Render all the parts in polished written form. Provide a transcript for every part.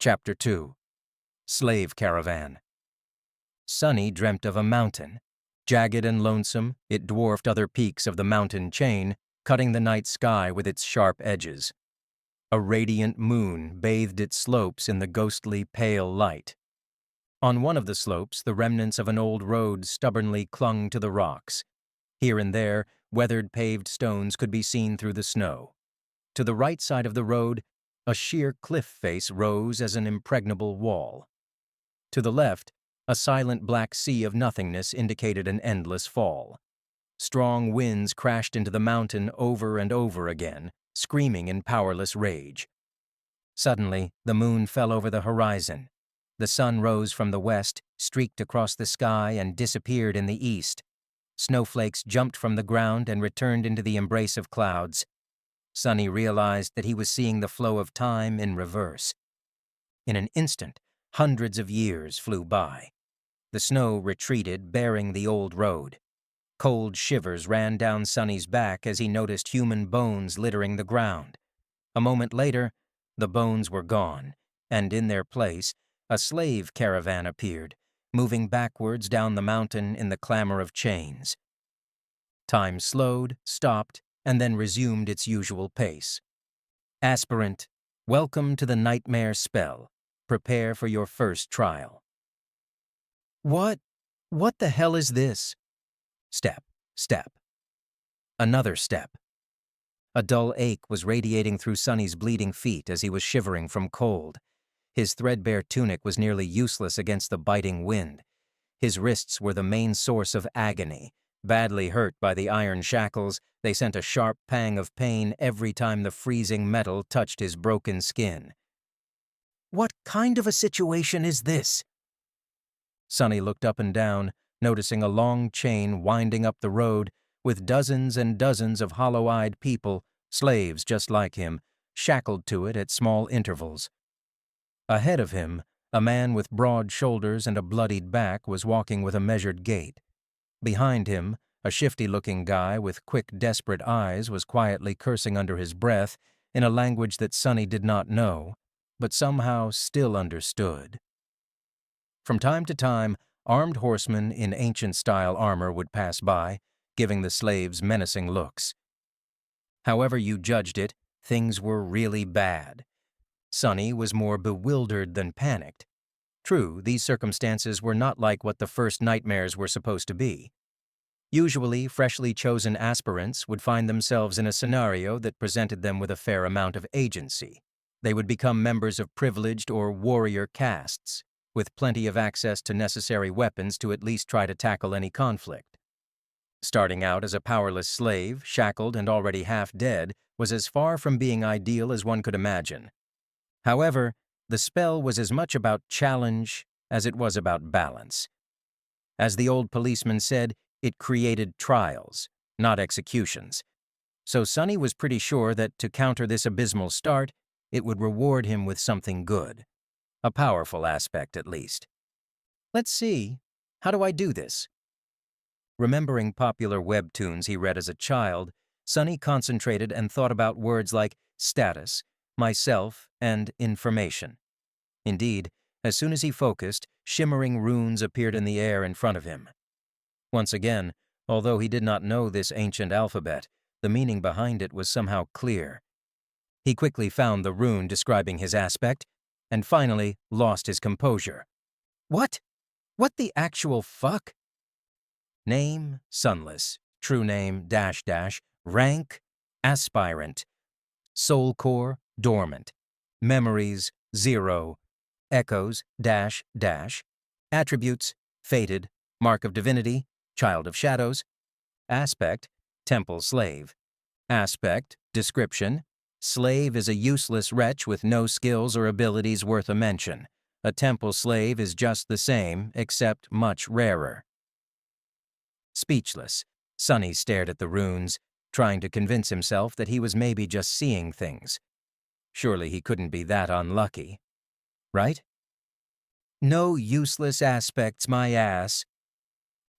Chapter 2. Slave Caravan. Sonny dreamt of a mountain. Jagged and lonesome, it dwarfed other peaks of the mountain chain, cutting the night sky with its sharp edges. A radiant moon bathed its slopes in the ghostly pale light. On one of the slopes, the remnants of an old road stubbornly clung to the rocks. Here and there, weathered paved stones could be seen through the snow. To the right side of the road, a sheer cliff face rose as an impregnable wall. To the left, a silent black sea of nothingness indicated an endless fall. Strong winds crashed into the mountain over and over again, screaming in powerless rage. Suddenly, the moon fell over the horizon. The sun rose from the west, streaked across the sky, and disappeared in the east. Snowflakes jumped from the ground and returned into the embrace of clouds. Sonny realized that he was seeing the flow of time in reverse. In an instant, hundreds of years flew by. The snow retreated, bearing the old road. Cold shivers ran down Sonny's back as he noticed human bones littering the ground. A moment later, the bones were gone, and in their place, a slave caravan appeared, moving backwards down the mountain in the clamor of chains. Time slowed, stopped, and then resumed its usual pace. Aspirant, welcome to the nightmare spell. Prepare for your first trial. What the hell is this? Step, step. Another step. A dull ache was radiating through Sonny's bleeding feet as he was shivering from cold. His threadbare tunic was nearly useless against the biting wind. His wrists were the main source of agony. Badly hurt by the iron shackles, they sent a sharp pang of pain every time the freezing metal touched his broken skin. What kind of a situation is this? Sonny looked up and down, noticing a long chain winding up the road with dozens and dozens of hollow-eyed people, slaves just like him, shackled to it at small intervals. Ahead of him, a man with broad shoulders and a bloodied back was walking with a measured gait. Behind him, a shifty-looking guy with quick, desperate eyes was quietly cursing under his breath in a language that Sonny did not know, but somehow still understood. From time to time, armed horsemen in ancient-style armor would pass by, giving the slaves menacing looks. However you judged it, things were really bad. Sonny was more bewildered than panicked. True, these circumstances were not like what the first nightmares were supposed to be. Usually, freshly chosen aspirants would find themselves in a scenario that presented them with a fair amount of agency. They would become members of privileged or warrior castes, with plenty of access to necessary weapons to at least try to tackle any conflict. Starting out as a powerless slave, shackled and already half dead, was as far from being ideal as one could imagine. However, the spell was as much about challenge as it was about balance. As the old policeman said, it created trials, not executions. So Sonny was pretty sure that to counter this abysmal start, it would reward him with something good. A powerful aspect, at least. Let's see. How do I do this? Remembering popular webtoons he read as a child, Sonny concentrated and thought about words like status, myself, and information. Indeed, as soon as he focused, shimmering runes appeared in the air in front of him. Once again, although he did not know this ancient alphabet, the meaning behind it was somehow clear. He quickly found the rune describing his aspect, and finally lost his composure. What? What the actual fuck? Name, Sunless. True name, .. Rank, aspirant. Soul core, dormant. Memories, 0. Echoes, .. Attributes, fated. Mark of divinity, child of shadows. Aspect, temple slave. Aspect, description. Slave is a useless wretch with no skills or abilities worth a mention. A temple slave is just the same, except much rarer. Speechless, Sonny stared at the runes, trying to convince himself that he was maybe just seeing things. Surely he couldn't be that unlucky. Right? No useless aspects, my ass.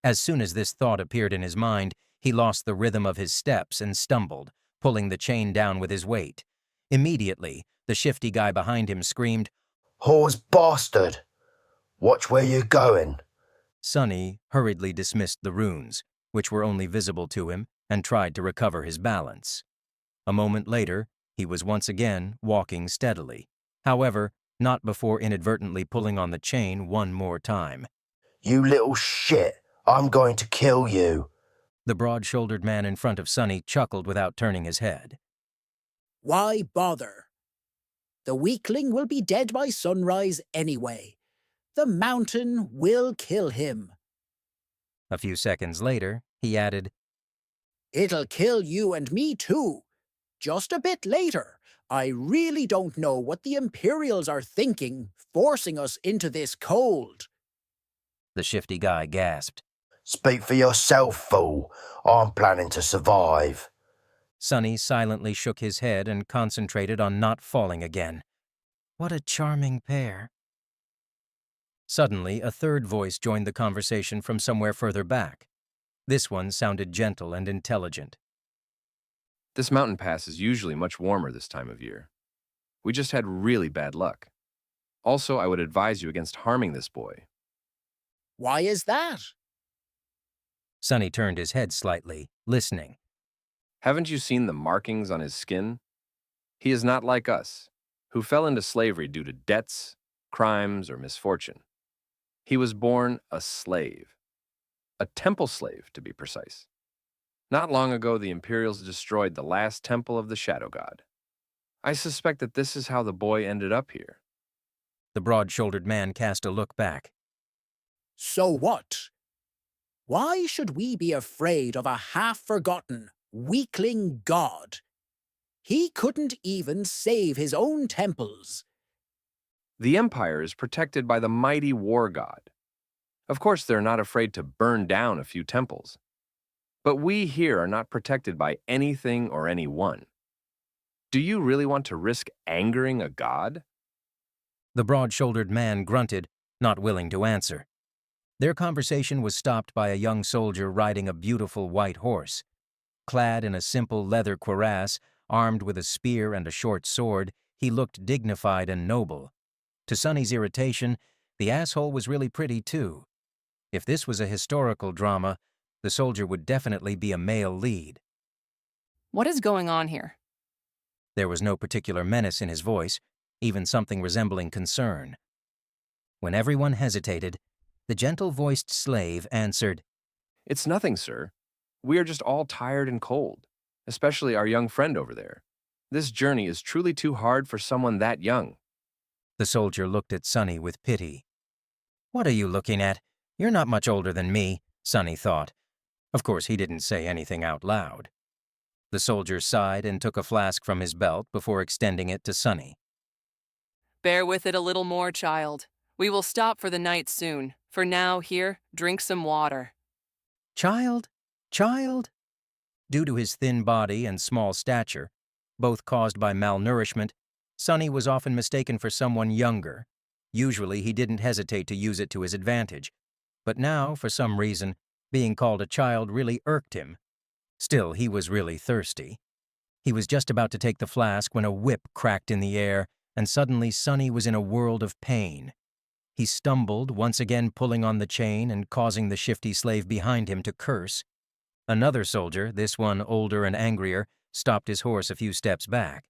As soon as this thought appeared in his mind, he lost the rhythm of his steps and stumbled, pulling the chain down with his weight. Immediately, the shifty guy behind him screamed, Whore's bastard! Watch where you're going. Sonny hurriedly dismissed the runes, which were only visible to him, and tried to recover his balance. A moment later, he was once again walking steadily, however, not before inadvertently pulling on the chain one more time. You little shit! I'm going to kill you! The broad-shouldered man in front of Sonny chuckled without turning his head. Why bother? The weakling will be dead by sunrise anyway. The mountain will kill him. A few seconds later, he added, It'll kill you and me too. Just a bit later. I really don't know what the Imperials are thinking, forcing us into this cold. The shifty guy gasped. Speak for yourself, fool. I'm planning to survive. Sonny silently shook his head and concentrated on not falling again. What a charming pair. Suddenly, a third voice joined the conversation from somewhere further back. This one sounded gentle and intelligent. This mountain pass is usually much warmer this time of year. We just had really bad luck. Also, I would advise you against harming this boy. Why is that? Sonny turned his head slightly, listening. Haven't you seen the markings on his skin? He is not like us, who fell into slavery due to debts, crimes, or misfortune. He was born a slave. A temple slave, to be precise. Not long ago, the Imperials destroyed the last temple of the Shadow God. I suspect that this is how the boy ended up here. The broad-shouldered man cast a look back. So what? Why should we be afraid of a half-forgotten, weakling god? He couldn't even save his own temples. The Empire is protected by the mighty war god. Of course, they're not afraid to burn down a few temples. But we here are not protected by anything or anyone. Do you really want to risk angering a god? The broad-shouldered man grunted, not willing to answer. Their conversation was stopped by a young soldier riding a beautiful white horse. Clad in a simple leather cuirass, armed with a spear and a short sword, he looked dignified and noble. To Sonny's irritation, the asshole was really pretty too. If this was a historical drama, the soldier would definitely be a male lead. What is going on here? There was no particular menace in his voice, even something resembling concern. When everyone hesitated, the gentle-voiced slave answered, It's nothing, sir. We are just all tired and cold, especially our young friend over there. This journey is truly too hard for someone that young. The soldier looked at Sonny with pity. What are you looking at? You're not much older than me, Sonny thought. Of course, he didn't say anything out loud. The soldier sighed and took a flask from his belt before extending it to Sonny. Bear with it a little more, child. We will stop for the night soon. For now, here, drink some water. Child? Child? Due to his thin body and small stature, both caused by malnourishment, Sonny was often mistaken for someone younger. Usually, he didn't hesitate to use it to his advantage. But now, for some reason, being called a child really irked him. Still, he was really thirsty. He was just about to take the flask when a whip cracked in the air, and suddenly Sonny was in a world of pain. He stumbled, once again pulling on the chain and causing the shifty slave behind him to curse. Another soldier, this one older and angrier, stopped his horse a few steps back.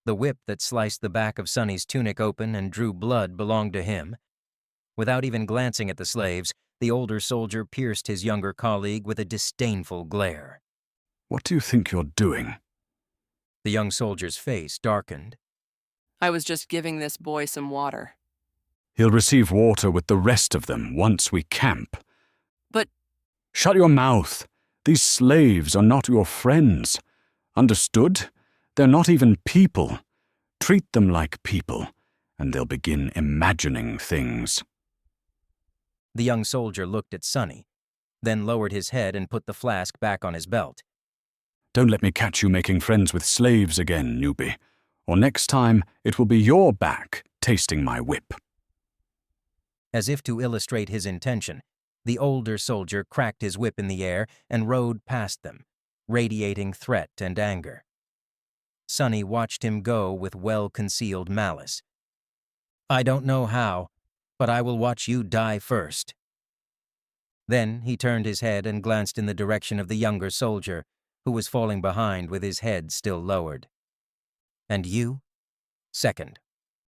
The whip that sliced the back of Sonny's tunic open and drew blood belonged to him. Without even glancing at the slaves, the older soldier pierced his younger colleague with a disdainful glare. What do you think you're doing? The young soldier's face darkened. I was just giving this boy some water. He'll receive water with the rest of them once we camp. But Shut your mouth. These slaves are not your friends. Understood? They're not even people. Treat them like people, and they'll begin imagining things. The young soldier looked at Sonny, then lowered his head and put the flask back on his belt. Don't let me catch you making friends with slaves again, newbie, or next time it will be your back tasting my whip. As if to illustrate his intention, the older soldier cracked his whip in the air and rode past them, radiating threat and anger. Sonny watched him go with well-concealed malice. I don't know how, but I will watch you die first." Then he turned his head and glanced in the direction of the younger soldier, who was falling behind with his head still lowered. "And you? Second."